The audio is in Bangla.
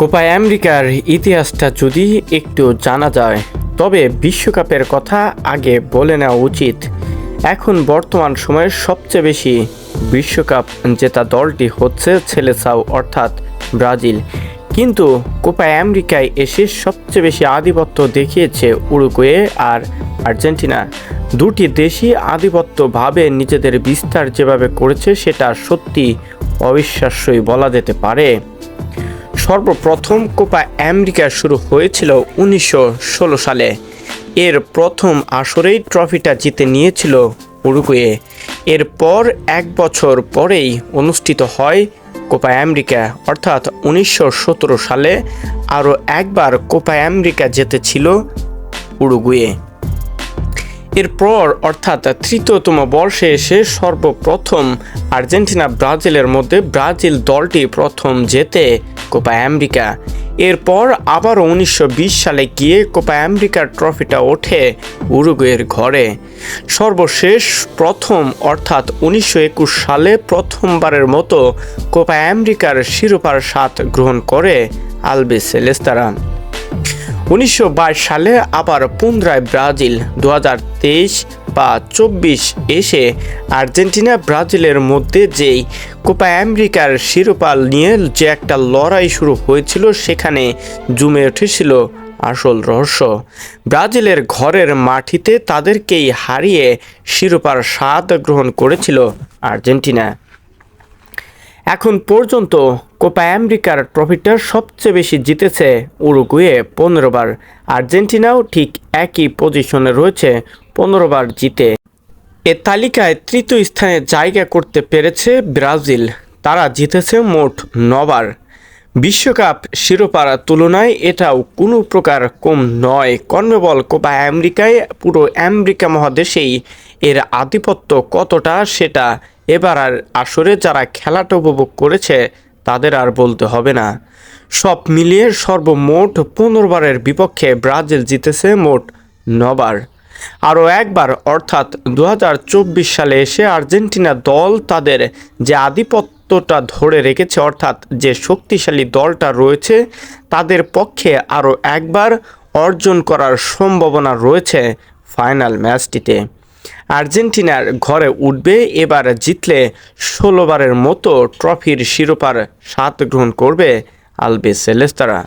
কোপা আমেরিকার ইতিহাসটা যদি একটু জানা যায়, তবে বিশ্বকাপের কথা আগে বলে নেওয়া উচিত। এখন বর্তমান সময়ে সবচেয়ে বেশি বিশ্বকাপ জেতা দলটি হচ্ছে সেলেসাও অর্থাৎ ব্রাজিল। কিন্তু কোপা আমেরিকায় এসে সবচেয়ে বেশি আধিপত্য দেখিয়েছে উরুগুয়ে আর আর্জেন্টিনা। দুটি দেশই আধিপত্যভাবে নিজেদের বিস্তার যেভাবে করেছে সেটা সত্যি অবিশ্বাস্যই বলা যেতে পারে। সর্বপ্রথম কোপা আমেরিকা শুরু হয়েছিল 1916 সালে। এর প্রথম আসরেই ট্রফিটা জিতে নিয়েছিল উরুগুয়ে। এরপর এক বছর পরেই অনুষ্ঠিত হয় কোপা আমেরিকা, অর্থাৎ 1917 সালে আরও একবার কোপা আমেরিকা জিতেছিল উরুগুয়ে। এরপর অর্থাৎ তৃতীয়তম বর্ষে এসে সর্বপ্রথম আর্জেন্টিনা ব্রাজিলের মধ্যে ব্রাজিল দলটি প্রথম জেতে কোপা আমেরিকা। এরপর আবার 1920 সালে গিয়ে কোপা আমেরিকার ট্রফিটা ওঠে উরুগুয়ের ঘরে। সর্বশেষ প্রথম অর্থাৎ 1921 সালে প্রথমবারের মতো কোপা আমেরিকার শিরোপার স্বাদ গ্রহণ করে আলবিসেলেস্তারা। 1922 সালে আবার পুনরায় ব্রাজিল, 2023 বা 24 এসে আর্জেন্টিনা ব্রাজিলের মধ্যে যেই কোপা আমেরিকার শিরোপা নিয়ে যে একটা লড়াই শুরু হয়েছিল, সেখানে জমে উঠেছিল আসল রহস্য। ব্রাজিলের ঘরের মাটিতে তাদেরকেই হারিয়ে শিরোপার স্বাদ গ্রহণ করেছিল আর্জেন্টিনা। এখন পর্যন্ত কোপা আমেরিকার ট্রফিটা সবচেয়ে বেশি জিতেছে উরুগুয়ে 15 বার। আর্জেন্টিনাও ঠিক একই পজিশনে রয়েছে, 15 বার জিতে। এ তালিকায় তৃতীয় স্থানে জায়গা করতে পেরেছে ব্রাজিল, তারা জিতেছে মোট 9 বার। বিশ্বকাপ শিরোপার তুলনায় এটাও কোনো প্রকার কম নয়। কনমেবল কোপা আমেরিকায় পুরো আমেরিকা মহাদেশেই এর আধিপত্য কতটা সেটা এবার আর আসরে যারা খেলাটা উপভোগ করেছে তাদের আর বলতে হবে না। সব মিলিয়ে সর্বমোট 15 বারের বিপক্ষে ব্রাজিল জিতেছে মোট 9 বার। আরও একবার অর্থাৎ 2024 সালে এসে আর্জেন্টিনা দল তাদের যে আধিপত্যটা ধরে রেখেছে, অর্থাৎ যে শক্তিশালী দলটা রয়েছে তাদের পক্ষে আরও একবার অর্জন করার সম্ভাবনা রয়েছে ফাইনাল ম্যাচটিতে। আর্জেন্টিনার ঘরে উঠবে, এবার জিতলে 16 বারের মতো ট্রফির শিরোপার স্বাদ গ্রহণ করবে আলবিসেলেস্তারা।